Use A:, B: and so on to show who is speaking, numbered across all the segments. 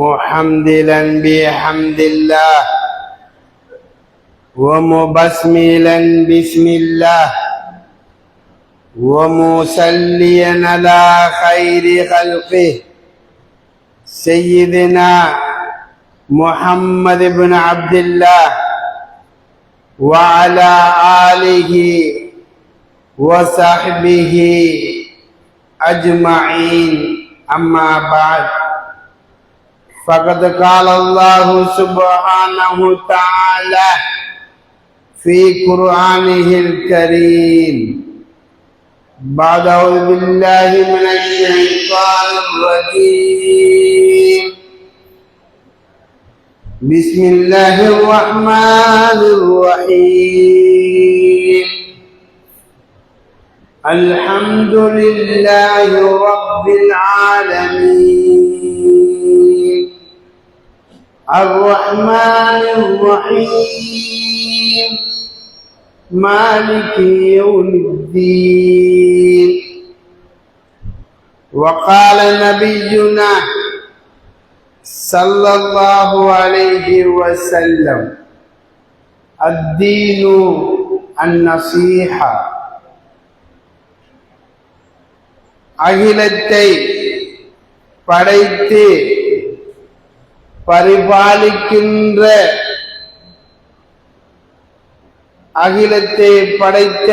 A: محمدلا بحمد الله ومبسملا بسم الله ومصليا على خير خلقه سيدنا محمد بن عبد الله وعلى آله وصحبه أجمعين. أما بعد، فقد قال الله سبحانه وتعالى في قرآنه الكريم بعد أعوذ بالله من الشيطان الرجيم بسم الله الرحمن الرحيم الحمد لله رب العالمين الرحمن الرحيم مالك يوم الدين. وقال نبينا صلى الله عليه وسلم الدين النصيحة. அகிலத்தை படைத்து பரிபாலிக்கின்ற அகிலத்தை படைத்த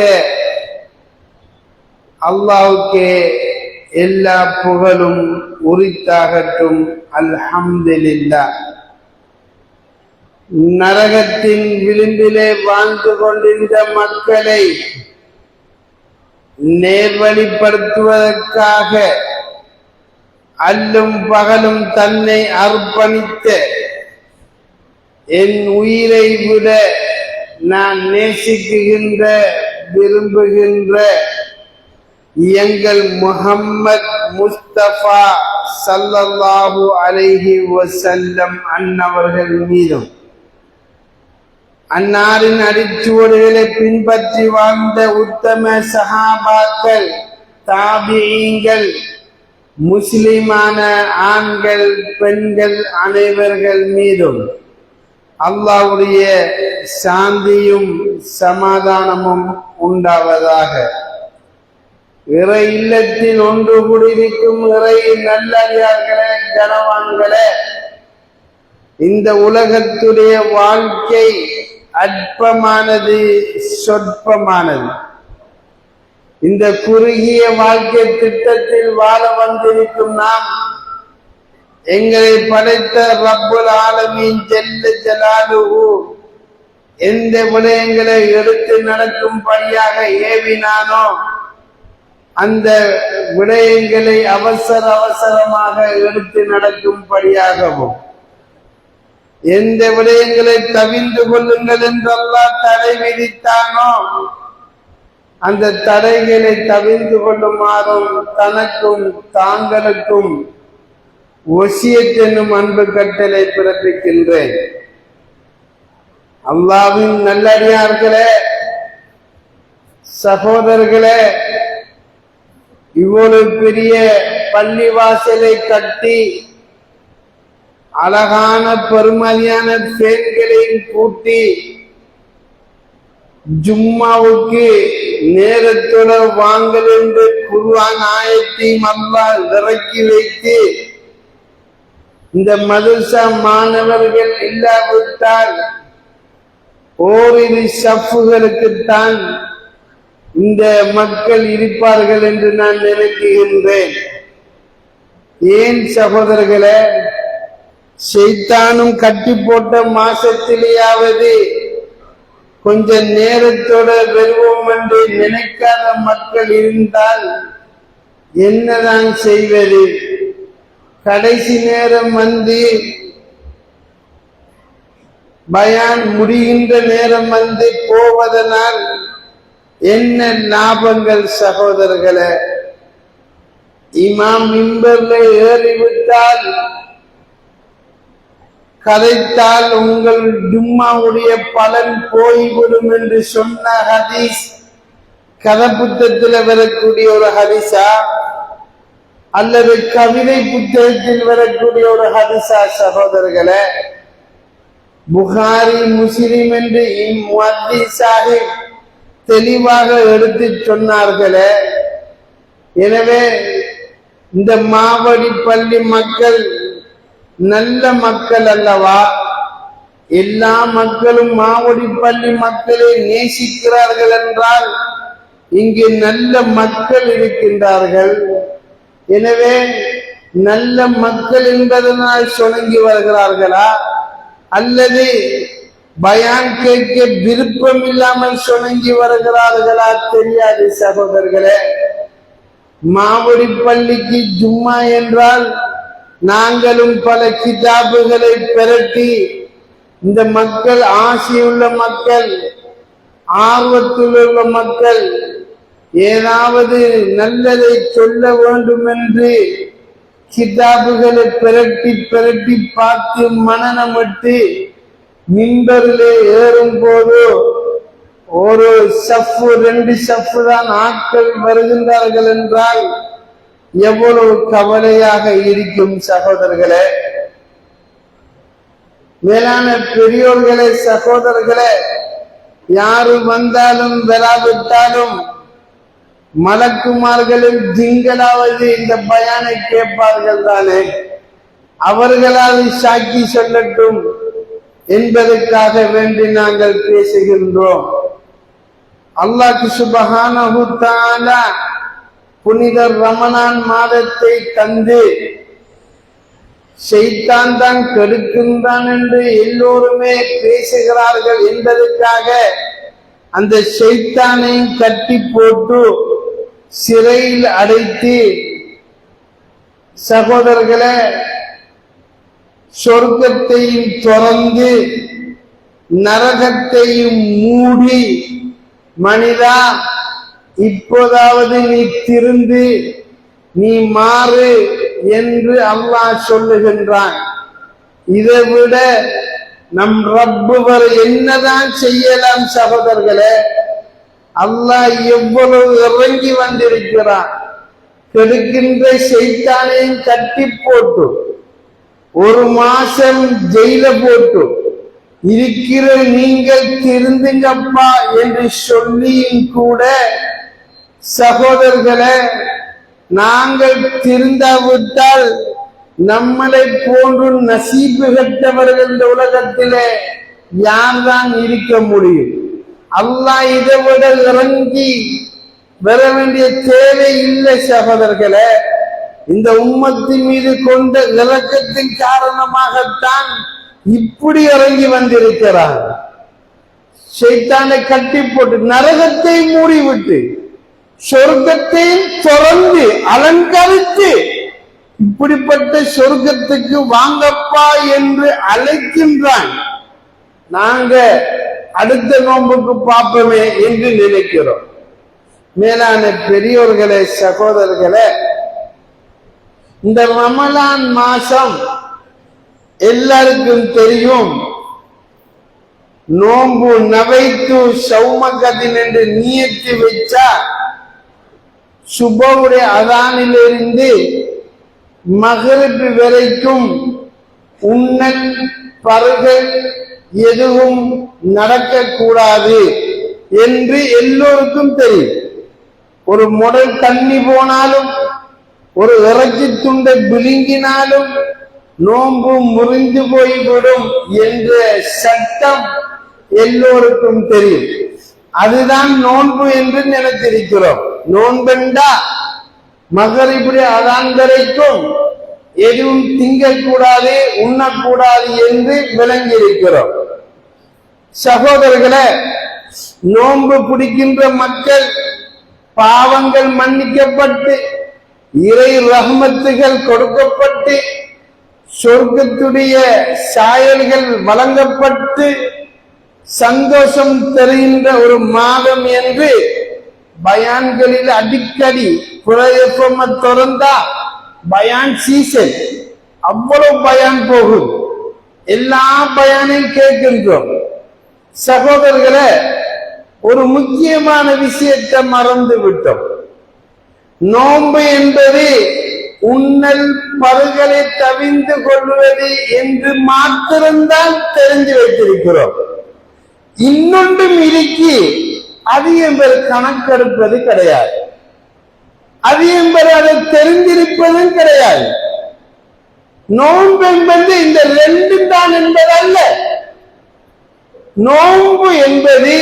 A: அல்லாஹ்வுக்கே எல்லா புகழும் உரித்தாகட்டும். அல்ஹம்துலில்லாஹ். நரகத்தின் விளிம்பிலே வாழ்ந்து கொண்டிருந்த மக்களை நேர்வழிப்படுத்துவதற்காக அல்லும் பகலும் தன்னை அர்ப்பணித்த என் உயிரை விட நான் நேசிக்குகின்ற விரும்புகின்ற எங்கள் முஹம்மத் முஸ்தபா ஸல்லல்லாஹு அலைஹி வஸல்லம் அன்னவர்கள் மீதும் அன்னாரின் அடிச்சுவடுகளை பின்பற்றி வாழ்ந்த உத்தம சஹாபாக்கள், தாபிஈங்கள், முஸ்லிமான ஆண்கள் பெண்கள் அனைவர்கள் மீதும் அல்லாஹ்வுடைய சாந்தியும் சமாதானமும் உண்டாவதாக. இறை இல்லத்தில் ஒன்று கூடியிருக்கும் இறை நல்லடியார்களே, கனவான்களே, இந்த உலகத்துடைய வாழ்க்கை அற்பமானது, சொற்பமானது. இந்த குறுகிய வாழ்க்கை திட்டத்தில் வாழ வந்திருக்கும் நாம் எங்களை படைத்த ரப்புல் ஆலமீன் ஜல்ல ஜலாலுஹு எந்த விடயங்களை எடுத்து நடக்கும்படியாக ஏவினானோ அந்த விடயங்களை அவசர அவசரமாக எடுத்து நடக்கும்படியாகவும், எந்த விடயங்களை தவிர்த்து கொள்ளுங்கள் என்று அல்லாஹ் தடை விதித்தானோ அந்த தடைகளை தவிர்த்து கொள்ளுமாறும் தனக்கும் தாங்களுக்கும் வசியத் என்னும் அன்பு கட்டளை பிறப்பிக்கின்றேன். அல்லாஹ்வின் நல்லடியார்களே, சகோதரர்களே, இவ்வளவு பெரிய பள்ளிவாசலை கட்டி அழகான பெருமதியான பேன்களையும் கூட்டி ஜும்மாவுக்கு நேரத்தோட வாங்கல் என்று குர்ஆன் ஆயத்தையும் அல்லாஹ் இறக்கி வைத்து இந்த மதரசா மாணவர்கள் இல்லாவிட்டால் ஓரிரு ஷஃப்புகளுக்குத்தான் இந்த மக்கள் இருப்பார்கள் என்று நான் நினைக்கின்றேன். ஏன் சகோதரர்களே, ஷைத்தானும் கட்டி போட்ட மாசத்திலேயாவது கொஞ்ச நேரத்தோட வருவோம் என்று நினைக்காத மக்கள் இருந்தால் என்னதான் செய்வது? கடைசி நேரம் வந்து பயான் முடிகின்ற நேரம் வந்து போவதனால் என்ன லாபங்கள் சகோதரர்களே? இமாம் மிம்பர்ல ஏறிவிட்டால் கதைத்தால் உங்கள் ஜும்மாவுடைய பலன் போய்விடும் என்று சொன்ன ஹதீஸ் கதை புத்தகத்தில் வரக்கூடிய ஒரு ஹதீஸா? அல்லது கவிதை புத்தகத்தில் வரக்கூடிய ஒரு ஹதீஸா சகோதரர்களே? புகாரி முஸ்லிம் என்று இம்முஹத்திஸ் தெளிவாக எடுத்து சொன்னார்களே. எனவே இந்த மாவடி பள்ளி மக்கள் நல்ல மக்கள் அல்லவா? எல்லா மக்களும் மாவடி பள்ளி மக்களை நேசிக்கிறார்கள் என்றால் இங்கே நல்ல மக்கள் இருக்கின்றார்கள். எனவே நல்ல மக்கள் என்பதனால் சொணங்கி வருகிறார்களா, அல்லது பயான் கேட்க விருப்பம் இல்லாமல் சொணங்கி வருகிறார்களா தெரியாது சகோதரர்களே. மாவடி பள்ளிக்கு ஜும்மா என்றால் நாங்களும் பல கிதாபுகளை பெரட்டி இந்த மக்கள், ஆசையுள்ள மக்கள், ஆர்வத்தில் உள்ள மக்கள், ஏதாவது நல்லதை சொல்ல வேண்டும் என்று கிதாபுகளை பிரட்டி பிரட்டி பார்த்து மனநமிட்டு மிம்பரிலே ஏறும் போது ஒரு சஃப்பு 2 சஃப்பு தான் ஆட்கள் வருகின்றார்கள் என்றால் எவ்வளவு கவலையாக இருக்கும் சகோதரர்களே. மேலான பெரியோர்களே, சகோதரர்களே, யாரு வந்தாலும் வராவிட்டாலும் மலக்குமார்களும் ஜிங்களாவது இந்த பயானை கேட்பார்கள் தானே, அவர்களால் சாட்சி சொல்லட்டும் என்பதற்காக வேண்டி நாங்கள் பேசுகின்றோம். அல்லாஹ் சுப்ஹானஹு தஆலா புனித ரமலான் மாதத்தை தந்து ஷைத்தான் தான் கெடுக்கின்றான் என்று எல்லோருமே பேசுகிறார்கள் என்பதற்காக அந்த ஷைத்தானை கட்டி போட்டு சிறையில் அடைத்து, சகோதரர்களே, சொர்க்கத்தையும் திறந்து நரகத்தையும் மூடி, மனிதா இப்போதாவது நீ திருந்து நீ மாறு என்று அல்லாஹ் சொல்லுகின்றான். இதை விட நம் ரப்பு வர என்னதான் செய்யலாம் சகோதரர்களே? அல்லாஹ் எவ்வளவு இறங்கி வந்திருக்கிறான். கெடுக்கின்ற ஷைத்தானையும் கட்டி போட்டு 1 மாசம் ஜெயில போட்டு இருக்கிற நீங்கள் திருந்துங்கப்பா என்று சொல்லியும் கூட சகோதரர்களே, நாங்கள் திருந்தாவிட்டால் நம்மளை போன்று நசீபு கட்டவர்கள் இந்த உலகத்திலே யார்தான் இருக்க முடியும்? அல்லாஹ் இதை விட இறங்கி வர வேண்டிய தேவை இல்லை சகோதரர்களே. இந்த உம்மத்தின் மீது கொண்ட இரக்கத்தின் காரணமாகத்தான் இப்படி இறங்கி வந்திருக்கிறார். ஷைத்தானை கட்டி போட்டு நரகத்தை மூடிவிட்டு சொர்க்கத்தையும் திறந்து அலங்கரித்து, இப்படிப்பட்ட சொர்க்கத்துக்கு வாங்கப்பா என்று அழைக்கின்றான். நாங்க அடுத்த நோன்புக்கு பார்ப்போமே என்று நினைக்கிறோம். மேலான பெரியோர்களே, சகோதரர்களே, இந்த ரமலான் மாசம் எல்லாருக்கும் தெரியும். நோன்பு நவைத்து சௌமகதின் என்று நியத்து வச்சா சுபவுடைய அதானிலிருந்து மகரிப் வரைக்கும் உண்ணல் பருகல் எதுவும் நடக்கக்கூடாது என்று எல்லோருக்கும் தெரியும். ஒரு முடல் தண்ணி போனாலும், ஒரு இறைச்சி துண்டை விழுங்கினாலும் நோன்பு முறிந்து போய்விடும் என்ற சட்டம் எல்லோருக்கும் தெரியும். அதுதான் நோன்பு என்று நினைத்திருக்கிறோம். நோன்பெண்டா மகரிபுடைய அதான் வரைக்கும் எதுவும் திங்கக்கூடாது, உண்ணக்கூடாது என்று விளங்கி இருக்கிறோம். சகோதரர்களே, நோன்பு பிடிக்கின்ற மக்கள் பாவங்கள் மன்னிக்கப்பட்டு இறை ரஹ்மத்துகள் கொடுக்கப்பட்டு சொர்க்கத்துடைய சாயல்கள் வழங்கப்பட்டு சந்தோஷம் தருகின்ற ஒரு மாதம் என்று பயான்களில் அடிக்கடி திறந்தா பயான் சீசன், அவ்வளவு பயான் போகும். எல்லா பயானையும் கேட்கின்றோம். சகோதரர்களே, ஒரு முக்கியமான விஷயத்தை மறந்து விட்டோம். நோன்பு என்பது உன்னல் பருகளை தவிந்து கொள்வது என்று மாத்திரம்தான் தெரிஞ்சு வைத்திருக்கிறோம். இன்னொன்றும் இருக்கி அதிகம் பேர் கணக்கெடுப்பது கிடையாது, அதிகம் பேர் அதை தெரிந்திருப்பதும் கிடையாது. நோன்பு என்பது இந்த ரெண்டு தான் என்பதல்ல. நோன்பு என்பது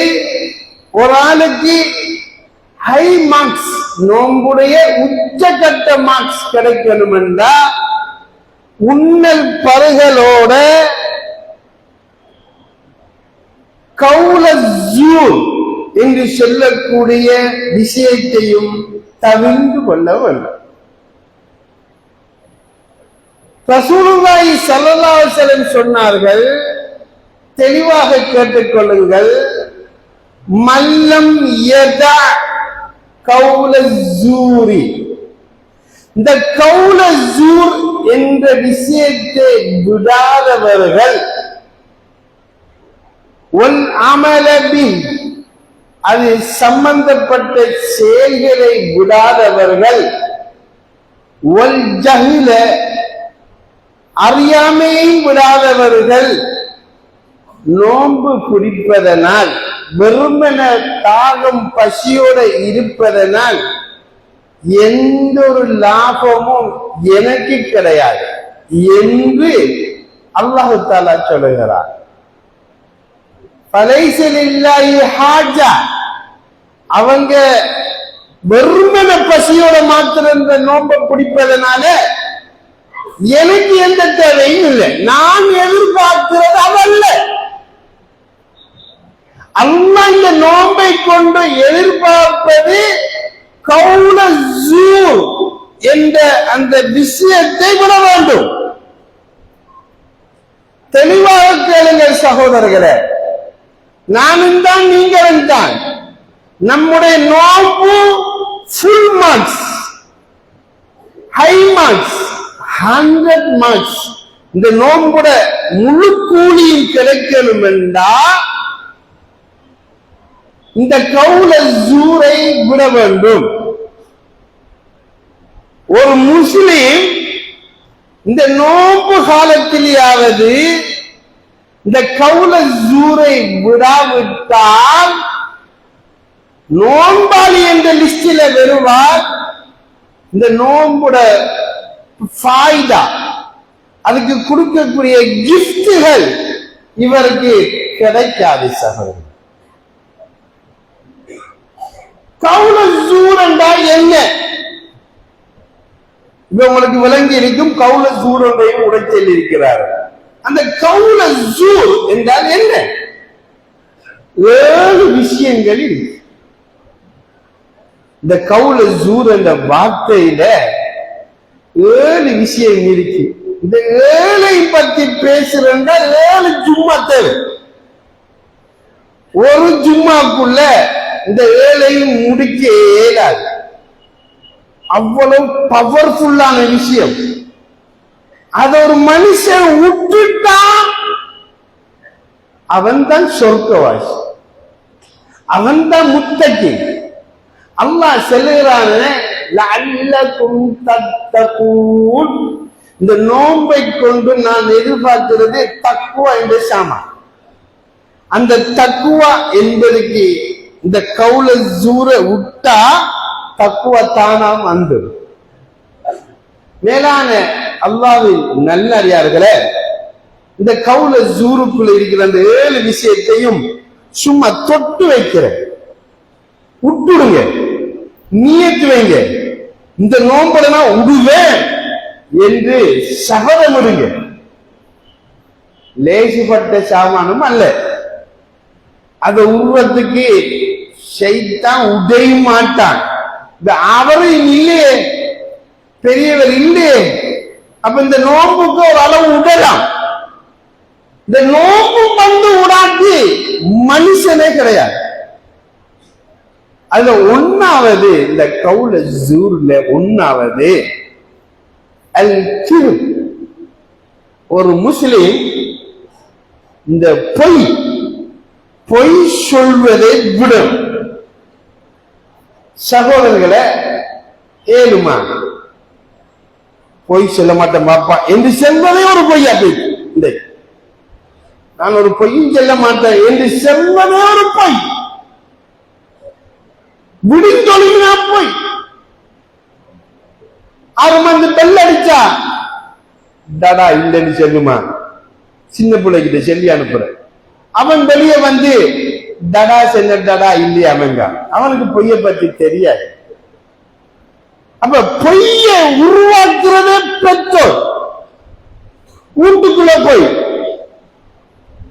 A: ஒரு ஆளுக்கு ஹை மார்க்ஸ், நோன்புடைய உச்சகட்ட மார்க்ஸ் கிடைக்கணும் என்றா உன்னல் பருகளோட கௌல ஜூர் என்று சொல்லக்கூடிய விஷயத்தையும் தவிர்த்து கொள்ள வேண்டும். ரசூலுல்லாஹி ஸல்லல்லாஹு அலைஹி வஸல்லம் சொன்னார்கள், தெளிவாக கேட்டுக்கொள்ளுங்கள், மல்லம் யதா கௌல ஜூரி, இந்த கௌல ஜூர் என்ற விஷயத்தை விடாதவர்கள், ஒன் அமலபி, அது சம்பந்தப்பட்ட செயல்களை விடாதவர்கள், ஒல் ஜஹில, அறியாமையை விடாதவர்கள், நோன்பு பிடிப்பதனால் வெறுமன தாகம் பசியோட இருப்பதனால் எந்த ஒரு லாபமும் எனக்கு கிடையாது என்று அல்லாஹ் தஆலா சொல்லுகிறார். ஃபலைஸ லில்லாஹி ஹாஜா, அவங்க வெறுமன பசியோட மாத்திரம் இந்த நோன்பை பிடிப்பதனால எனக்கு எந்த தேவையும் இல்லை. நான் எதிர்பார்க்கிறது அதல்ல. அல்லாஹ் இந்த நோன்பை கொண்டு எதிர்பார்ப்பது கௌல ஜூர் என்ற அந்த விஷயத்தை விட வேண்டும். தெளிவாக கேளுங்கள் சகோதரர்களே, நானும் தான் நீங்களும் தான். நம்முடைய நோன்பு full marks, high marks, 100 marks. இந்த நோன்புட முழு கூலியும் கிடைக்கணும் என்றா இந்த கௌல ஜூரை விட வேண்டும். ஒரு முஸ்லிம் இந்த நோன்பு காலத்திலேயாவது இந்த கௌல ஜூரை விடாவிட்டால் நோன்பாளி என்ற லிஸ்டில வருவார். இந்த நோன்புட ஃபாய்தா, அதுக்கு கொடுக்கக்கூடிய கிஃப்டுகள் இவருக்கு கிடைக்காது சகோதரர். கௌல ஜூர் என்றால் என்ன? இது உங்களுக்கு விளங்கி இருக்கும். கௌல ஜூர் என்றையும் உடைச்சல் இருக்கிறார். அந்த கௌல ஜூர் என்றால் என்ன? 7 விஷயங்கள் இருக்கு. இந்த கௌல ஜூர் என்ற வார்த்தையில 7 விஷயம் இருக்கு. இந்த 7 பத்தி பேசுறா 7 ஜும்மா தேவை. ஒரு ஜும்மாக்குள்ள இந்த 7 முடிக்க இயலாது. அவ்வளவு பவர்ஃபுல்லான விஷயம். அத ஒரு மனுஷன் விட்டுட்டான், அவன் தான் சொர்க்கவாசி, அவன் தான் முத்தகி. அல்லாஹ் சொல்லுகிறான், லஅல்லகும் தத்தகூன், இந்த நோன்பை கொண்டு நான் எதிர்பார்க்கிறது தக்வா என்ற சாமான். அந்த தக்வா என்பதுக்கு இந்த கௌல ஜூரை விட்டா தக்வா தானா வந்துடும். மேலான அல்லாஹ்வின் நல்லடியார்களே, இந்த கௌல ஜூருக்குள்ள இருக்கிற அந்த 7 விஷயத்தையும் சும்மா தொட்டு வைக்கிறேன், விட்டுடுங்க, நியத்து வைங்க. இந்த நோன்பை நான் விடுவேன் என்று சபதமிடுங்க. லேசிப்பட்ட சாமானும் அல்ல. அதை உருவத்துக்கு ஷைத்தான் உடைய மாட்டான். அவரும் இல்லையே, பெரியவர் இல்லையே. அப்ப இந்த நோம்புக்கு ஒரு அளவு விடலாம். இந்த நோம்பு வந்து விடாட்டி மனுஷனே கிடையாது. அதுல ஒன்னாவது, இந்த கௌல ஜூர்ல ஒன்னாவது அல் கிர். ஒரு முஸ்லிம் இந்த பொய் சொல்வதை விடும். சகோதரர்களை, ஏழுமா பொய் சொல்ல மாட்டேன் பாப்பா என்று செல்வதே ஒரு பொய்யா போய், நான் ஒரு பொய்யும் சொல்ல மாட்டேன் என்று செல்வதே ஒரு பொய், விடிந்தொழுகினா பொய். 6 மணி பெல் அடிச்சா டடா இல்லைன்னு சொல்லுமா, சின்ன பிள்ளைகிட்ட சொல்லி அனுப்புற. அவன் வெளியே வந்து டடா சென்ன டடா இல்லையா அவங்க, அவனுக்கு பொய்ய பத்தி தெரியாது. அப்ப பொய்ய உருவாக்குறதே பெற்றோர். வீட்டுக்குள்ள போய்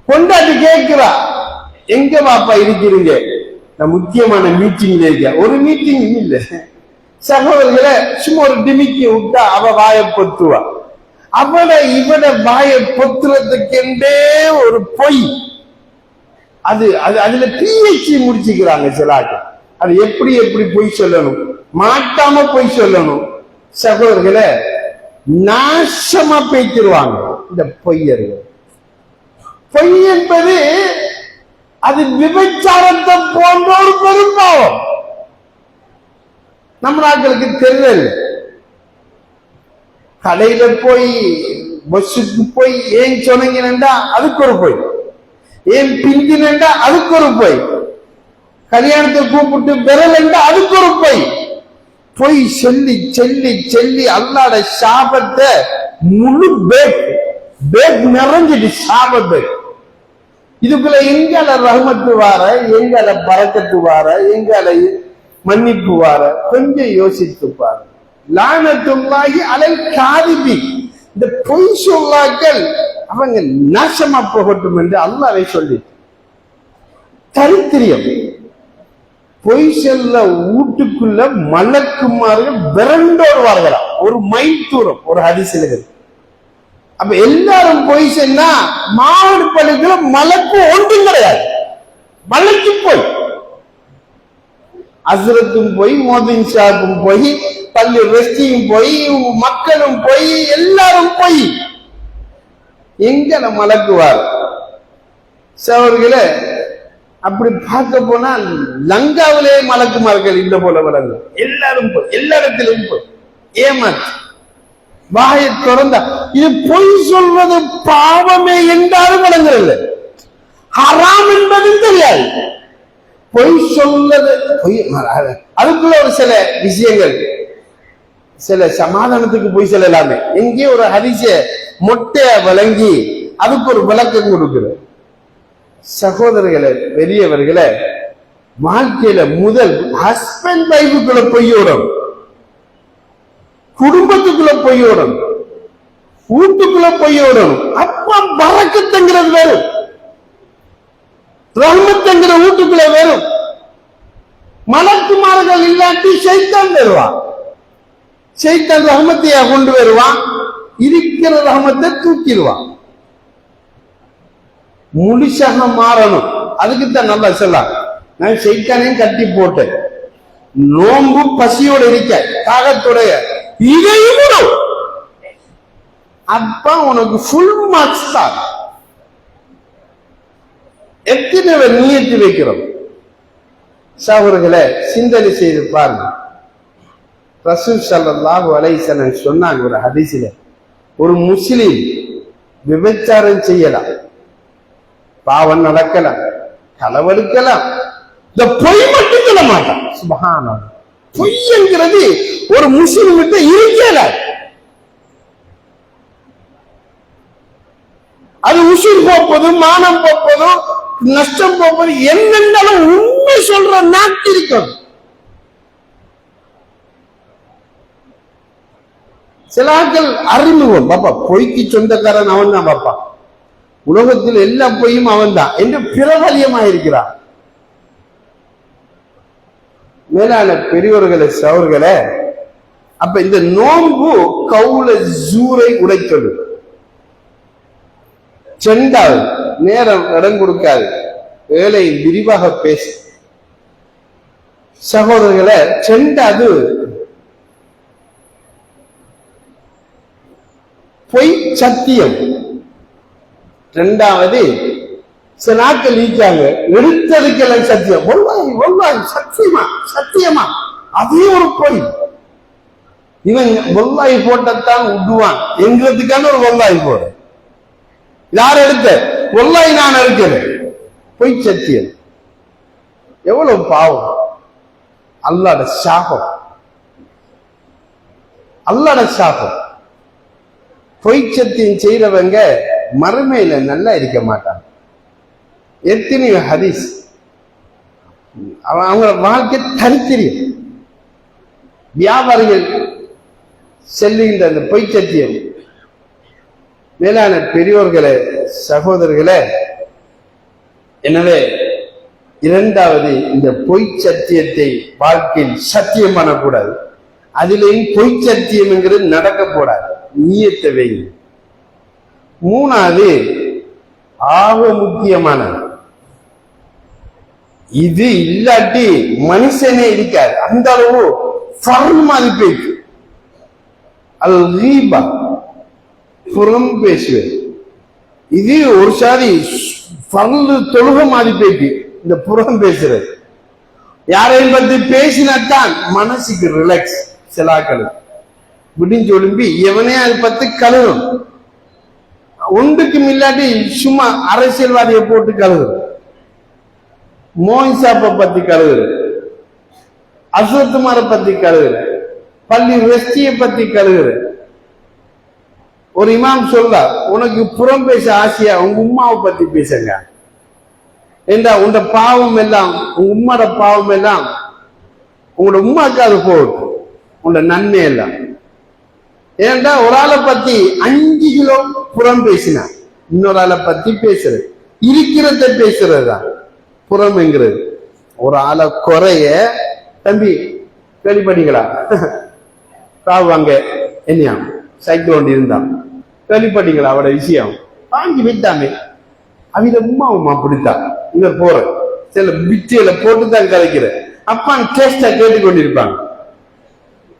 A: கொண்டாடி கேட்கிறா, எங்க பாப்பா இருக்கிறீங்க? நான் முக்கியமான மீட்டிங்ல இருக்க. ஒரு மீட்டிங் இல்ல சகோதரர்களை, சும்மா ஒரு டிமிக்கி விட்டா அவ வாயை பொத்துவா. அவட இவட வாயை பொத்துறதுக்கென்றே ஒரு பொய். அதுல PhD முடிச்சுக்கிறாங்க சில ஆட்கள். அது எப்படி எப்படி பொய் சொல்லணும், மாட்டாம பொய் சொல்லணும். சகோதரர்களை நாசமா பேய்த்திருவாங்க இந்த பொய்யர்கள். பொய் என்பது அது விபச்சாரத்தை போன்ற ஒரு பெரும்பாவம். நம்ம நாட்களுக்கு தெரியல. கடையில போய் பஸ்ஸுக்கு போய் ஏன் சொன்னீங்கன்னா அதுக்கு ஒரு பொய், ஏன் பிந்தினா அதுக்கு ஒரு பொய், கல்யாணத்தை கூப்பிட்டு விரலண்டா அதுக்கு ஒரு பொய். பொய் சொல்லி சொல்லி சொல்லி அல்லாட சாபத்தை முழு பேக் நிறைஞ்சிட்டு சாபத்தை. இதுக்குள்ள எங்கால ரஹ்மத்து வார, எங்கால பரக்கத்து வார, எங்கால மன்னிப்பு வார, கொஞ்சம் யோசித்து பாரு. லானத்துல்லாஹி அலல் காதிபி, இந்த பொய் சொல்லாக்கள் அவங்க நாசமா போகட்டும் என்று அல்லாஹ்வே சொல்லி. தரித்திரியம். பொய் சொல்ல வீட்டுக்குள்ள மலக்குமார்கள் விரண்டோடுவார்களா, ஒரு மைல் தூரம் ஒரு ஹதீஸ்ல. அப்ப எல்லாரும் பொய் சொன்னா மாவடு பள்ளிக்குள்ள மலக்கு ஒன்றும் கிடையாது. மலக்கு போய் அஸ்ரத்தும் போய், மோதின் ஷாப்பும் போய், பள்ளி ரெஸ்டியும் போய், மக்களும் போய், எல்லாரும் போய். எங்களை மலக்குவார் சவர்களை. அப்படி பார்க்க போனா லங்காவிலே மலக்குமார்கள் இந்த போல வளர்ந்து எல்லாரும் போய், எல்லா இடத்திலும் போய் ஏமாற்று வாயை திறந்தா. இது பொய் சொல்வது பாவமே என்றாலும் விளங்குறது, ஹராம் என்பதும் தெரியாது. பொய் சொல்றது பொய். அதுக்குள்ள ஒரு சில விஷயங்கள், சில சமாதானத்துக்கு பொய் சொல்லலாமே. எங்கே ஒரு ஹதீஸ மொட்டைய வழங்கி அதுக்கு ஒரு விளக்கம் கொடுக்குற. சகோதரர்களை, பெரியவர்களை, வாழ்க்கையில முதல் ஹஸ்பண்ட் வைஃபுக்குள்ள பொய்யோடும், குடும்பத்துக்குள்ள பொய்யோடும், வீட்டுக்குள்ள பொய்யோடும். அப்பா பரக்கத்துங்கிறது வேறும், ரஹ்மத்துங்கிற வீட்டுக்குள்ள வேறும். மலக்குமார்கள் இல்லாட்டி ஷைத்தான் வருவான். ஷைத்தான் ரஹ்மத்தையா கொண்டு வருவான், இருக்கிற ரஹ்மத்தை தூக்கிடுவான். முழுசாக மாறணும். அதுக்குத்தான் நல்லா சொல்லலாம், நான் ஷைத்தானையும் கட்டி போட்டேன், நோம்பு பசியோட இருக்க, தாகத்துடைய இதையும் அப்ப உனக்கு ஃபுல் மார்க்ஸ் தான். எத்தனை நியத்து வைக்கிறோம் சகோதரர்களை, சிந்தனை செய்து பாருங்க. ரசூல் ஸல்லல்லாஹு அலைஹி வஸல்லம் சொன்னாங்க ஒரு ஹதீஸ்ல, ஒரு முஸ்லிம் விபச்சாரம் செய்யலாம், பாவம் நடக்கலாம், களவெடுக்கலாம், இந்த பொய் மட்டும் சொல்ல மாட்டான். சுப்ஹானல்லாஹ். பொய் என்கிறது ஒரு முஸ்லிம் கிட்ட இருக்கல. அது உசுர் போப்பதும், மானம் போப்பதும், நஷ்டம் போப்பது என்னென்னாலும் உண்மை சொல்ற நாட்டு இருக்கும். சில ஆட்கள் அறிமுகம், பாப்பா பொய்க்கு சொந்தக்காரன் அவன் தான், பாப்பா உலகத்தில் எல்லா பொய்யும் அவன் தான் என்று பிரபலியமா இருக்கிறான். மேலான பெரியவர்களை, சவர்களை, அப்ப இந்த நோன்பு கவுல ஜூரை உடைத்தது. செண்டாது நேரம் இடம் கொடுக்காது, வேலை விரிவாக பேசு சகோதரர்களை. செண்டாது பொய் சத்தியம். இரண்டாவது சில நாட்கள் ஈக்காங்க, எடுத்ததுக்கெல்லாம் சத்தியம், சத்தியமா சத்தியமா, அதே ஒரு பொய். இவன் வல்லாய் போட்டத்தான் விடுவான் எங்கிறதுக்கான ஒரு வல்லாய் போட. யார் எடுத்த வல்லாய்? நான் இருக்கிறேன். பொய் சத்தியம் எவ்வளவு பாவம்! அல்லாஹ்வுடைய சாபம், அல்லாஹ்வுடைய சாபம். பொய் சத்தியம் செய்யறவங்க மறுமையில நல்லா இருக்க மாட்டாங்க. எத்தனையோ ஹதீஸ், அவங்க வாழ்க்கை தனித்தெரியும். வியாபாரிகள் செல்லுகின்ற அந்த பொய் சத்தியம். மேலான பெரியோர்களே, சகோதரர்களே, எனவே இரண்டாவது, இந்த பொய் சத்தியத்தை வாழ்க்கையில் சத்தியம் பண்ணக்கூடாது. அதிலேயும் பொய் சத்தியம் என்கிறது நடக்கப்படாது. நீயத்தை வைங்க. மூணாவது, ஆக முக்கியமானது, இது இல்லாட்டி மனுஷனே இருக்காது. அந்த அளவு ஃபர்ல் மதிப்பை அல் கீபா, புறம் பேசுவது. இது ஒரு சாதி ஃபர்ல் தொழுக மதிப்பைக்கு இந்த புறம் பேசுறது. யாரையும் பத்தி பேசினாத்தான் மனசுக்கு ரிலாக்ஸ். சிலாக்களுக்கு விடிஞ்சு ஒழும்பி எவனே அதை பத்தி கழுவும். ஒன்றுக்கும் இல்லாட்டி சும்மா அரசியல்வாதியை போட்டு கழுவுறது, மோயின் சாப்பை பத்தி கழுவுறது, அசோத்துமாரை பத்தி கழுவுறது, பள்ளி வெஸ்டியை பத்தி கழுவுறது. ஒரு இமாம் சொல்றார், உனக்கு புறம் பேச ஆசையா உங்க உம்மாவை பத்தி பேசுங்க. ஏண்டா உண்ட பாவம் எல்லாம், உங்க உம்மாட பாவம் எல்லாம் உங்களோட உம்மாக்கு அது போகுது, உங்களோட நன்மை எல்லாம். ஏன்டா ஒரு ஆளை பத்தி 5 கிலோ புறம் பேசினா இன்னொரு ஆளை பத்தி பேசுறது, இருக்கிறத பேசுறதுதான் புறம்ங்கிறது. ஒரு ஆளை குறைய, தம்பி கேள்விப்பட்டீங்களா, வாங்க என்னையா சைக்கிள் ஒன்று இருந்தான், கேள்விப்பட்டீங்களா அவட விஷயம், வாங்கி விட்டாமே அவங்க உமா அப்படித்தான். இங்க போற சில பிச்சையில போட்டுதான் கலைக்கிற அப்பான் டேஸ்டா கேட்டுக்கொண்டிருப்பாங்க.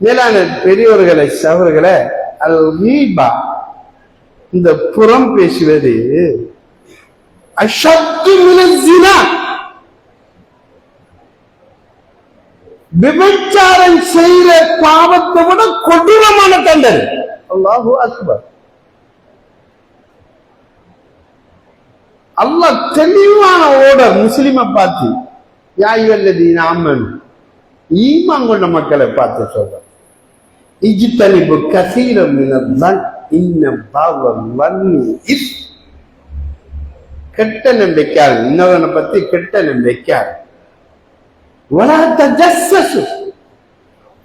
A: மேலான பெரியவர்களை, சகோதரர்களே, அல் கீபா, இந்த புறம் பேசுவது அஷத்து மினல் ஸினா, விபச்சாரம் செய்யற பாவத்தை விட கொடூரமான தண்டனை. அல்லாஹு அக்பர். அல்லாஹ் தெளிவான ஓடர் முஸ்லிமை பார்த்து, யா அய்யுஹல்லதீன ஆமனூ, ஈமான் கொண்ட மக்களை பார்த்து சொல்ற, இஜ்தனிபு கஸீரம் மினல் ஸன் இன்ன பஅதல் ஸன்னி இஸ். கெட்ட நம்பிக்கையார், இன்னொருவனை பத்தி கெட்ட நம்பிக்கையார். வலா தஜஸ்ஸஸு,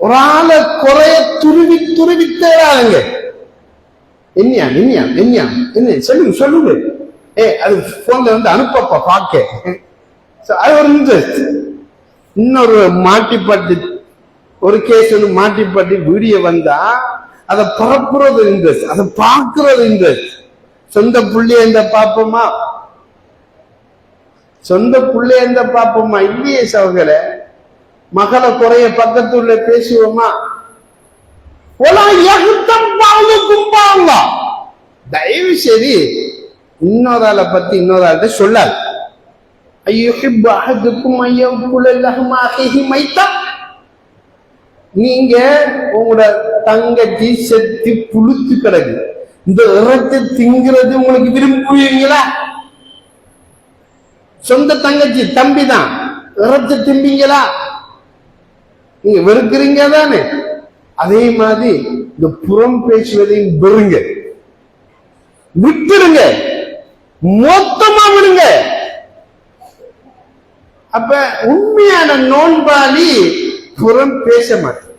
A: ஒரு ஆளை குறைய துருவி துருவி தேடாதுங்க. என்னையா என்னையா என்னையா என்ன சொல்லுங்க சொல்லுங்க, அது போன்ல வந்து அனுப்பப்பா பாக்க, அது ஒரு இன்ட்ரெஸ்ட். இன்னொரு மாட்டிப்பட்டு ஒரு கேஸ் வந்து மாட்டிப்பட்டு வீடியோ வந்தா அதை பரப்புறது இன்ட்ரெஸ்ட், அதை பார்க்கறது இன்ட்ரெஸ்ட். சொந்த புள்ளைய இந்த பாப்போமா, சொந்த புள்ளைய இந்த பாப்போமா? இல்லையே சகோதரர்களே. மகளை குறைய பக்கத்துல பேசுவோமா? தயவு சரி இன்னொரு ஆளை பத்தி இன்னொரு ஆள்கிட்ட சொல்லாது. நீங்க உங்களோட தங்கச்சி செத்து புழுத்து கிடக்கு, இந்த இறத்தை திங்கிறது உங்களுக்கு விரும்புவீங்களா? சொந்த தங்கச்சி தம்பி தான், இறத்தை திம்பிங்களா? நீங்க வெறுக்கிறீங்க தானே? அதே மாதிரி இந்த புறம் பேசுவதையும் வெறுங்க, விட்டுருங்க, மொத்தமா விடுங்க. அப்ப உண்மையான நோன்பாளி புறம் பேச மாட்டேன்.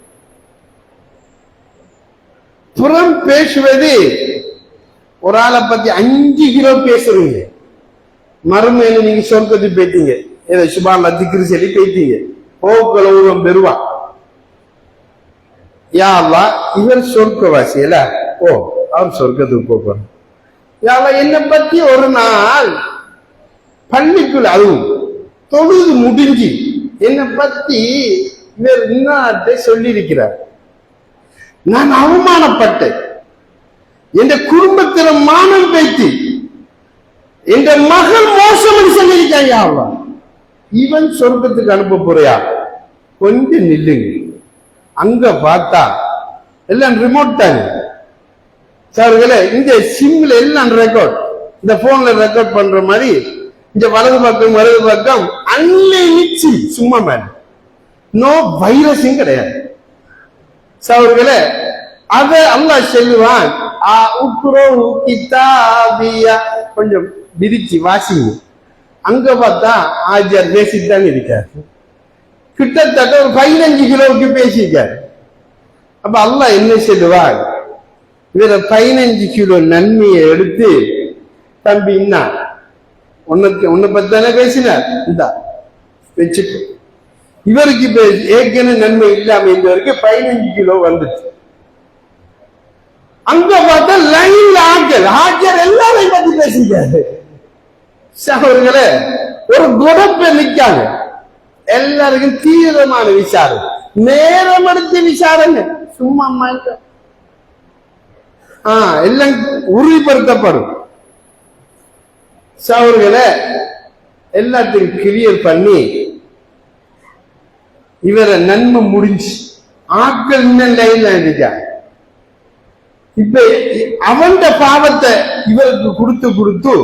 A: புறம் பேசுவது, ஒரு ஆளை பத்தி 5 கிலோ பேசுறீங்க, மறுமையில நீங்க சொர்க்கத்துக்கு போயிட்டீங்க, ஏதோ சுபான் திக்ரு சொல்லி போயிட்டீங்க, போக்கள உருவம் பெறுவா. யா அல்லாஹ், இவர் சொர்க்கவாசி இல்ல, ஓ அவர் சொர்க்கத்துக்கு போறார். யா அல்லாஹ், என்னை பத்தி ஒரு நாள் பள்ளிக்குள்ள, அதுவும் தொழுது முடிஞ்சு என்னை பத்தி இவர் இன்னாட்டை சொல்லி இருக்கிறார், நான் அவமானப்பட்டேன், என் குடும்பத்தில மானம் பேச்சு, என் மகள் மோசம் சொல்லியிருக்கான். யா அல்லாஹ், இவன் சொர்க்கத்துக்கு அனுப்ப போறியா? கொஞ்சம் நில்லுங்க. அங்க பார்த்தா எல்லாம் ரிமோட் தாங்க சார்களே. இந்த சிம்ல எல்லாம் ரெக்கார்ட், இந்த போன்ல ரெக்கார்ட் பண்ற மாதிரி இந்த வலது பக்கம் அன்லிமிட் சிம், சும்மா மேல நோ வைரஸும் கிடையாது சார்களே. அத அல்லாஹ் சொல்லுவான், கொஞ்சம் விரிச்சு வாசிங்க. அங்க பார்த்தா ஆஜர் பேசித்தான் இருக்காரு, கிட்டத்தட்ட ஒரு 15 கிலோவுக்கு பேசியிருக்காரு. அப்ப அல்லாஹ் என்ன சொல்லுவார், இவர 15 கிலோ நன்மையை எடுத்து, தம்பி என்ன உன்னை பத்தானே பேசினார், இந்த வச்சுட்டு இவருக்கு ஏற்கனவே நன்மை இல்லாம இருந்தவருக்கு 15 கிலோ வந்துச்சு. அங்க பார்த்தா லைன்ல ஆஜர் எல்லாரையும் பத்தி பேசிட்டாரு சகோதரர்களே. ஒரு குடப்ப நிக்காங்க, எல்லாருக்கும் தீவிரமான விசாரணை, நேரம் எடுத்து விசாரணை, சும்மா எல்லாம் உறுதிப்படுத்தப்படும் சகோதரர்களே. எல்லாத்தையும் கிளியர் பண்ணி இவரை நன்மை முடிஞ்சு ஆட்கள் இன்னும் லைன்ல இருக்காங்க. இப்ப அவன் பாவத்தை இவருக்கு கொடுத்து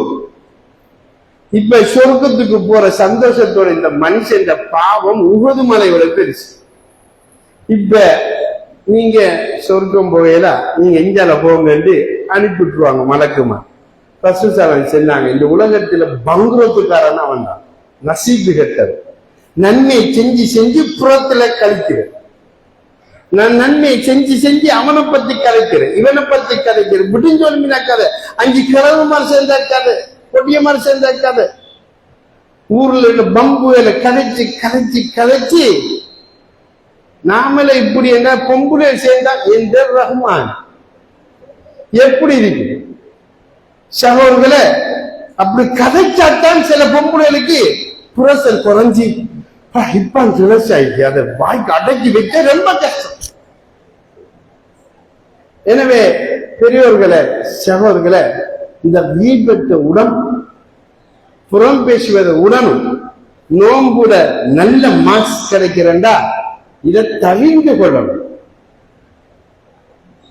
A: இப்ப சொர்க்கத்துக்கு போற சந்தோஷத்தோட இந்த மனுஷன் பாவம் உகது மலையோட பெருசு. இப்ப நீங்க சொர்க்கம் போகையில நீங்க எஞ்சால போங்கன்னு அனுப்பிட்டுருவாங்க மலக்குமா. ரசூலுல்லாஹி சொன்னாங்க, இந்த உலகத்துல பங்குரத்துக்காரன் அவன் தான், நசீபு கெட்டது, நன்மை செஞ்சு புறத்துல கழிக்கிறது. நான் நன்மை செஞ்சு அவனை பத்தி கலைக்கிறேன், இவனை பத்தி கலைக்கிறேன், விடுஞ்சொல்மினா கதை, 5 கிழவு மாதிரி சேர்ந்த கதை, கொடிய மாதிரி சேர்ந்த கதை, ஊர்ல பம்புல கலைச்சு நாமள இப்படி என்ன பொம்புல சேர்ந்தா எந்த ரஹ்மான் எப்படி இருக்கு சகோதரர்களே. அப்படி கதைச்சாத்தான் சில பொம்புகளுக்கு புரசல் குறைஞ்சி இப்பான் துளசாயிக்கு அதை வாய்க்கு அடக்கி வைக்க ரொம்ப கஷ்டம். எனவே பெரியோர்களே சகோதரர்களே, இந்த வீபத்தை உடன் புறம் பேசுவதை உடனும் நோம்புட நல்ல மார்க்ஸ் கிடைக்கிறண்டா இதை தவிர்த்து கொள்ளணும்.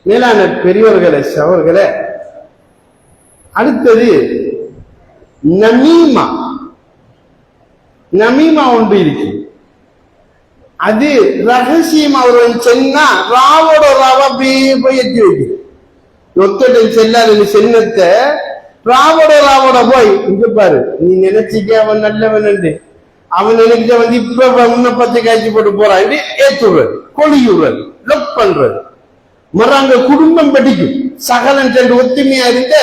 A: மேலான பெரியோர்களே சகோதரர்களே, அடுத்தது நமீமா ஒன்று இருக்கு. அது ரகசியம் அவர்கள் சொன்னா ராவோட ராவா போய் எத்தி வைக்குது. ஒத்தட்டை செல்லாத சென்னத்தை ராவோட போய் இங்க பாரு, நீ நினைச்சிக்க அவன் நல்லவன், அவன் நினைச்ச இப்ப உன்னை பத்தி காய்ச்சி போட்டு போறான், ஏத்துறது, கொலியுறது, லொக் பண்றது. மறாங்க குடும்பம் படிக்கும் சகலன் சென்று ஒத்துமையா இருந்த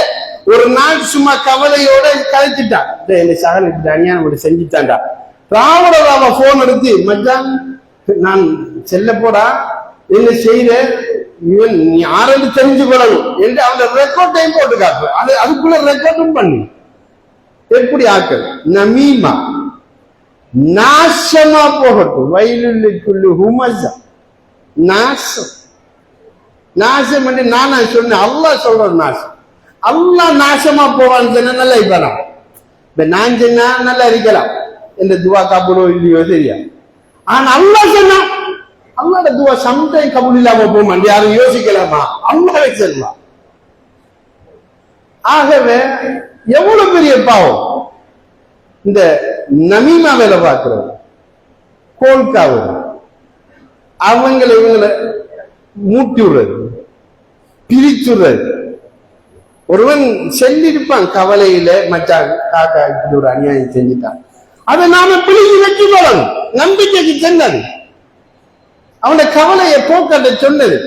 A: ஒரு நாள் சும்மா கவலையோட கலைச்சிட்டான், இந்த சகலுக்கு அநியாயம் செஞ்சுட்டான்டா. ராவணராவ போன் எடுத்து, மச்சான் நான் செல்ல போடா, என்ன செய்யற, இவன் நீ ஆரம்பி தெரிஞ்சு கொள்ளணும் என்று அவன் ரெக்கார்டையும் போட்டு காட்டு. அதுக்குள்ள ரெக்கார்டும் பண்ணி எப்படி ஆக்கள் நமீமா நாசமா போகட்டும். வயலுக்குள்ளு ஹுமஸா நாசம் பண்ணி நானா சொன்னேன், அல்லாஹ் சொல்றேன் நாசம். அல்லாஹ் நாசமா போவான்னு சொன்னா நல்லா இருக்கலாம். இப்ப நான் சொன்னா நல்லா இருக்கலாம், இந்த துவா கபுலோ இல்லையோ தெரியா. ஆனா அல்லாஹ் சொன்னா அல்லாஹ்ட துவா சம்டைம் கபுல் இல்லாம போக மாட்டேன், யாரும் யோசிக்கலாமா, அல்லாஹ்வே சொல்லலாம். ஆகவே எவ்வளவு பெரிய பாவம் இந்த நமீமா வேலை பார்க்கிறது, கோல்காவு, இவங்களை மூட்டி விடுறது, பிரிச்சுடுறது. ஒருவன் செல்லிருப்பான் கவலையில, மச்சான் காக்கா இப்படி ஒரு அநியாயம் செஞ்சுட்டான், அதை நாம பிடிச்சு வச்சு போகணும். நம்பிக்கைக்கு சொன்னது, அவனோட கவலையை போக்கட்ட சொன்னது,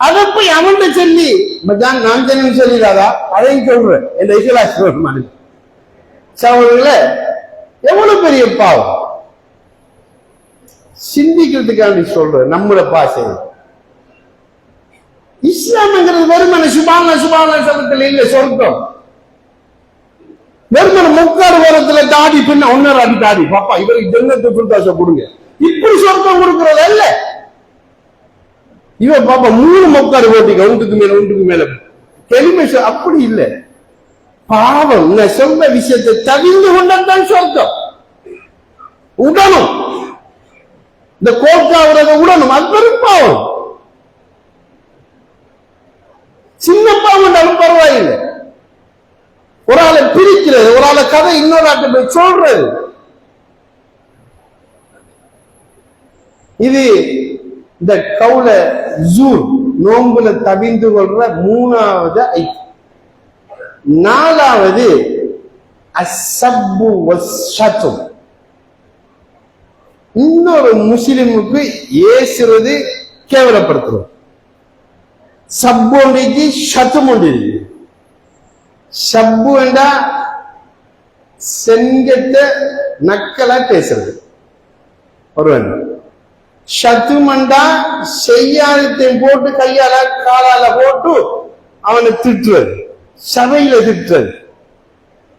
A: அதை போய் அவன்கிட்ட சொல்லி மச்சான் நான் சொன்னு சொல்லிடாதா, அதையும் சொல்றேன் என் இசலாஸ் மாதிரி சகோதரர்களே. எவ்வளவு பெரிய பாவம் சிந்திக்கிறதுக்காண்டி சொல்ற நம்மளோட பாசை. இஸ்லாம்ங்கிறது வெறுமனை சுபான சமத்தில் இல்ல, சொர்க்கம் வெறுமனை முக்காடு ஓரத்துல தாடி பின்ன 1.5 அடி தாடி, பாப்பா இவருக்கு ஜன்னத்து பிரகாசம் கொடுங்க, இப்படி சொர்க்கம் கொடுக்கறது அல்ல. இவன் பாப்பா 3 முக்காடு ஓட்டிக்க, ஒன்றுக்கு மேல கெளிமை, அப்படி இல்லை. பாவம் நான் சொந்த விஷயத்தை தவிர்த்து கொண்டால் சொர்க்கம். உடனும் இந்த கோர்க்காவுடைய உடனும் அது பெரும் பாவம். ஆள கதை இன்னொரு ஆட்ட போய் சொல்றது. இது இந்த கவுல ஜூர் நோம்புல தவிந்து கொள்ற 3வது ஐட்டம். 4வது அஸ்ஸப்பு வஸ்ஸத்தும். இன்னொரு முஸ்லிமுக்கு ஏசுறது, கேவலப்படுத்துறது. சப்பு ஒன்றைக்கு ஷத்தும் ஒன்று. சப்பு என்றா செங்கட்ட நக்கலா பேசுறது ஒருவன். ஷத்துமண்டா செய்யாதத்தையும் போட்டு கையால காலால போட்டு அவனை திட்டுறது, சபையில திட்டுறது.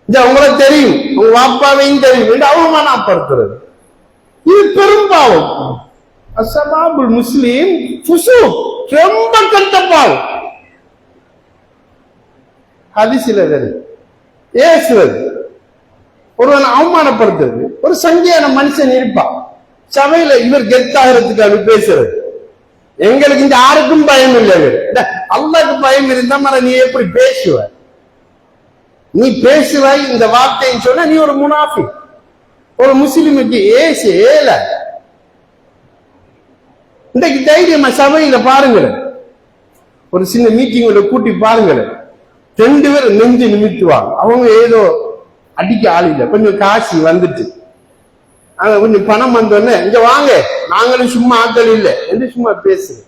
A: இது உங்களுக்கு தெரியும், உங்க வாப்பாவையும் தெரியும் என்று அவமானப்படுத்துறது. இது பெரும்பாவம். அஸ்ஸபாபுல் முஸ்லிம் ஃபுசூக், ரொம்ப கெட்ட பாவம். ஹதீஸ்ல வருது, ஏசுறது, ஒருவன் அவமானப்படுத்துறது. ஒரு சங்கியான மனுஷன் இருப்பான் சபையில, இவர் கெத்தாகிறதுக்காக பேசுறது. எங்களுக்கு இந்த யாருக்கும் பயம் இல்லை. அல்லாஹ்க்கு பயம் இருந்தா மர நீ எப்படி பேசுவ? நீ பேசுவாய் இந்த வார்த்தைன்னு சொன்னா நீ ஒரு முனாஃபிக். ஒரு முஸ்லிமுக்கு ஏசு ஏல. இன்றைக்கு தைரியமா சபையில பாருங்களேன், ஒரு சின்ன மீட்டிங்ல கூட்டி பாருங்களேன், 2 பேர் நெஞ்சு நிமித்துவாங்க. அவங்க ஏதோ அடிக்க ஆள் இல்லை, கொஞ்சம் காசு வந்துட்டு அங்க கொஞ்சம் பணம் வந்தோடனே இங்க வாங்க நாங்களும் சும்மா ஆட்கள் இல்லை என்று சும்மா பேசுறது,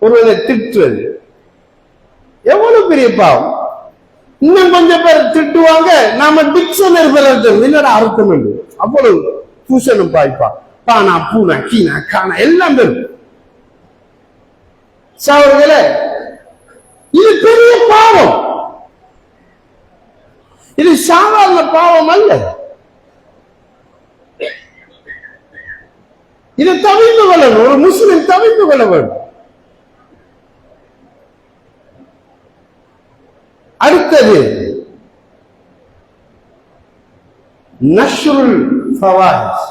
A: ஒருவனை திட்டுறது. எவ்வளவு பெரிய பாவம். இன்னும் கொஞ்சம் பேர் திட்டுவாங்க, நாம டிக்ஷனரி என்னோட அர்த்தம் என்று அவ்வளவு பூசணும் பாய்ப்பா, பானா பூனா கீனா கானா எல்லாம் பெரும். சகோதரர்களே, இது பெரிய பாவம். இது சாதாரண பாவம் அல்ல. இதை தவிர்த்து கொள்ளணும், ஒரு முஸ்லிம் தவிர்த்து கொள்ள வேண்டும். அடுத்தது நஷ்ருல் ஃபவாஹிஷ்,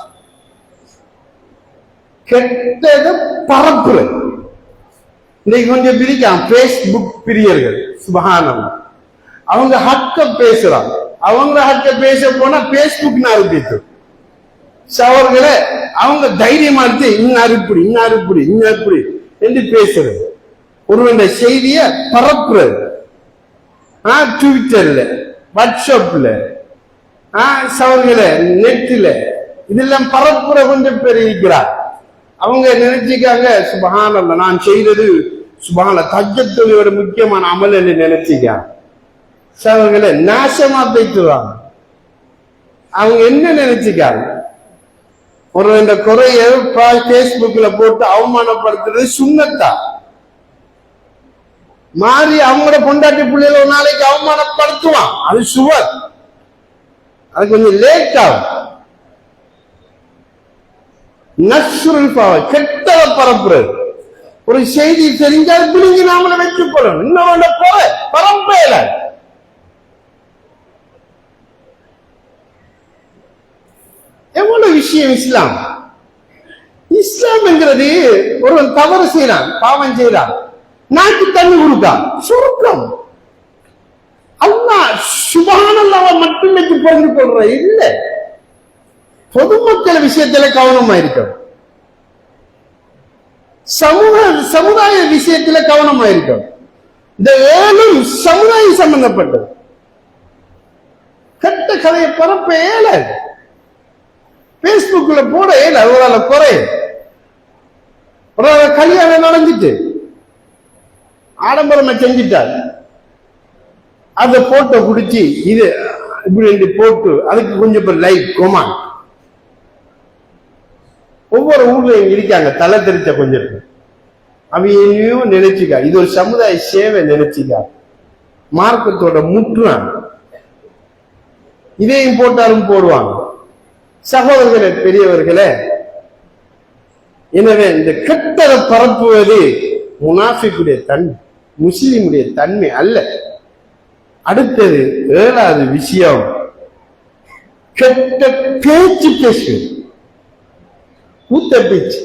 A: கெட்டது பரப்புறது. இன்னைக்கு கொஞ்சம் பிரிக்கலாம், பேஸ்புக் பிரியர்கள் சுபஹானல்லாஹ், அவங்க ஹக்க பேசுறாங்க. அவங்க ஹக்க பேச போனா பேஸ்புக் நாருக்கு சவர்களே, அவங்க தைரியமா இருக்கு, இன்னாரு இப்படி இன்னாரு இப்படி இன்னாரு இப்படி என்று பேசுறது, ஒருவனுடைய செய்திய பரப்புறது. ட்விட்டர்ல, வாட்ஸ்அப்ல, சவர்களே நெட்ல, இதெல்லாம் பரப்புற கொஞ்சம் பேர் இருக்கிறார். அவங்க நினைச்சுக்காங்க சுபஹானல்லாஹ் நான் செய்யறது சுபஹானல்லாஹ் தஹஜ்ஜுத் தொழுகையோட முக்கியமான அமல் என்று நினைச்சுக்காங்க. சவர்களே நாசமா பேசுவாங்க. அவங்க என்ன நினைச்சுக்காங்க, ஒரு இந்த குறைய பேஸ்புக்ல போட்டு அவமானப்படுத்துறது சுண்ணத்தா மாறி அவங்களோட பொண்டாட்டி பிள்ளைகளை ஒரு நாளைக்கு அவமானப்படுத்துவான், அது சுவர், அது கொஞ்சம் லேட் ஆகும். நஷ்ருல் ஃபவாஹிஷ், கெட்டத பரப்புறது. ஒரு செய்தி தெரிஞ்சால் பிடிங்கி நாமளை வைத்துக் கொள்ளணும். இன்னொரு குறை பரம்பையில எவ்வளவு விஷயம். இஸ்லாம் இஸ்லாம் என்கிறது ஒருவன் தவறு செய்யறான், பாவம் செய்யறான், நாக்கு தண்ணி கொடுத்தான், சுருக்கம். அல்லாஹ் சுப்ஹானல்லாஹ் மட்டும் வச்சு புரிந்து கொள்ற இல்ல. பொதுமக்கள் விஷயத்துல கவனமா இருக்கணும், சமுதாய விஷயத்துல கவனமா இருக்கணும். இந்த ஏழும் சமுதாயம் சம்பந்தப்பட்டது. கெட்ட கதையை பரப்ப ஏழாது, பேஸ்புக்ல போட ஏல. ஒரு குறை, ஒரு கல்யாணம் நடந்துட்டு ஆடம்பரமா செஞ்சுட்டார், அந்த போட்டோ பிடிச்சி இது இப்படி போட்டு அதுக்கு கொஞ்சம் பேர் லைக் கொமான். ஒவ்வொரு ஊர்லயும் இருக்காங்க தலை தெரிச்ச கொஞ்சம் பேர். அவையும் நினைச்சுக்கா இது ஒரு சமுதாய சேவை நினைச்சுக்கா, மார்க்கத்தோட முற்றுறான். இதையும் போட்டாலும் போடுவாங்க. சகோதரர்களே, பெரியவர்களே, எனவே இந்த கெட்டதை பரப்புவது முனாஃபிக்குடைய தன்மை, முஸ்லிமுடைய தன்மை அல்ல. அடுத்தது 7வது விஷயம், கெட்ட பேச்சு பேசுவது, கூத்த பேச்சு,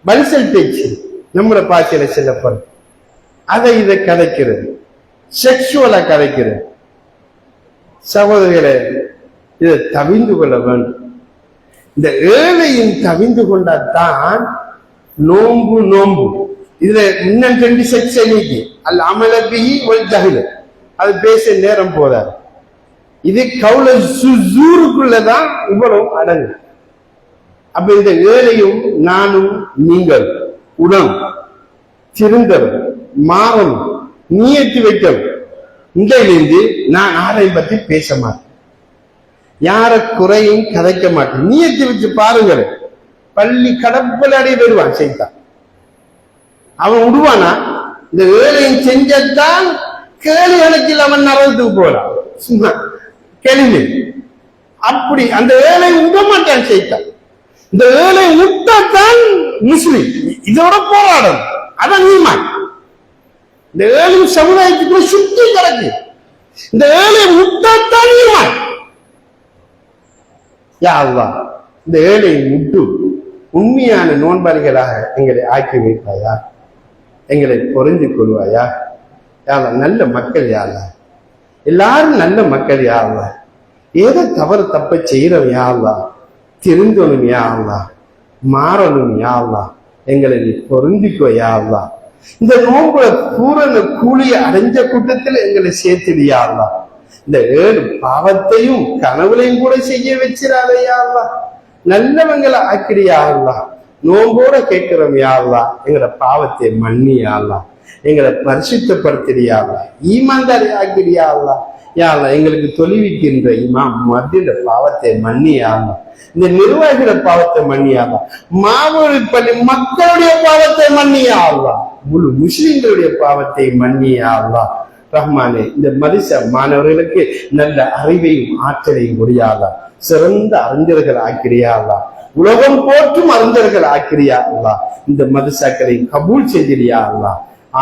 A: பல்சல் பேச்சு, நம்மளோட பாய்ச்சல செல்லப்படும். அதை இதை கதைக்கிறது, செக்ஷுவலா கதைக்கிறது. சகோதரர்களே, இதை தவிந்து கொள்ள வேண்டும். இந்த ஏழையும் தவிந்து கொண்டாதான் நோன்பு. இதுல இன்னும் 2 செக்ஷன் நீக்கி அல்ல அமலபிஹி வல் ஜஹில், அது பேச நேரம் போதாது. இது கவுல சுஜூருக்குள்ளதான் இவ்வளவு அடங்கு. அப்ப இந்த ஏழையும் நானும் நீங்கள் உடன் திருந்தரும் மாறணும், நியத்து வைக்கணும். இன்றையிலிருந்து நான் யாரையும் பத்தி பேச மாட்டேன், யார குறையும் கதைக்க மாட்டேன். நியத்து வச்சு பாருங்கள், பள்ளி கடப்பல் அடைய வருவான் செய்தான். அவன் விடுவானா? இந்த ஏழையும் செஞ்சத்தான் கேள்வி கணக்கில் அவன் நரகத்துக்கு போறான். சும்மா கேள்வி அப்படி அந்த ஏழை விட மாட்டான் செய்தான். இந்த ஏழை விட்டாத்தான் முஸ்லிம் இதோட போராடும். அதான் நீமான். இந்த ஏழை சமுதாயத்துக்குள்ள சுத்தி கிடக்கு. இந்த ஏழை விட்டாத்தான் நீமான். யா அல்லாஹ், இந்த ஏழை விட்டு உண்மையான நோன்பாளிகளாக எங்களை ஆக்கி வைப்பாயா, எங்களை பொருந்தி கொள்வாயா. யாரா நல்ல மக்கள், யாரா எல்லாரும் நல்ல மக்கள், யாரா ஏதோ தவறு தப்ப செய்யறோம், யாரா திருந்தணும், யாரா மாறணும், யாரா எங்களை நீ பொருந்திக்கோ, யாரா இந்த நோன்புல பூரண கூலிய அடைஞ்ச கூட்டத்தில் எங்களை சேர்த்துடு, யாரா இந்த 7 பாவத்தையும் கனவுலையும் கூட செய்ய வச்சிடாதே, யாரா நல்லவங்களை ஆக்கிறியா அல்லா. நோம்போட கேட்கிறோம், யா அல்லாஹ் எங்களை பாவத்தை மன்னி, யா அல்லாஹ் எங்களை பரிசுத்தப்படுத்தியா அல்லா. ஈமான்தாரி ஆக்கிறியா அல்லா. யா அல்லாஹ் எங்களுக்கு தொழுவிக்கின்ற இமாம் மத்தியில பாவத்தை மன்னி, யா அல்லாஹ் இந்த நிர்வாகிகள பாவத்தை மன்னி, யா அல்லாஹ் மாவூர் பள்ளி மக்களுடைய பாவத்தை மன்னி, யா அல்லாஹ் முழு முஸ்லிம்களுடைய பாவத்தை மன்னி, யா அல்லாஹ் ரஹ்மானே. இந்த மரிச மாணவர்களுக்கு நல்ல அறிவையும் ஆற்றலையும் முடியாதா, சிறந்த அறிஞர்கள் ஆக்கிறியா அல்லா, உலகம் போற்றும் அறிஞர்கள் ஆக்கிறியா அல்லா. இந்த மதுசாக்களை கபூல் செய்தியா அல்லா.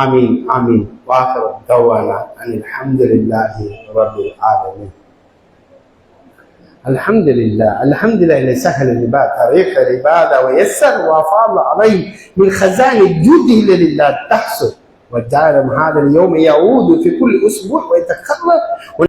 A: ஆமீன் ஆமீன். வாஹர் தவானா அனில் அல்ஹம்துலில்லாஹி ரப்பில் ஆலமீன். الحمد لله الذي سهل العباد طريق العباده ويسر وافاض عليه من خزائن جوده الذي لا تحصر، وجعل هذا اليوم يعود في كل اسبوع ويتكرر.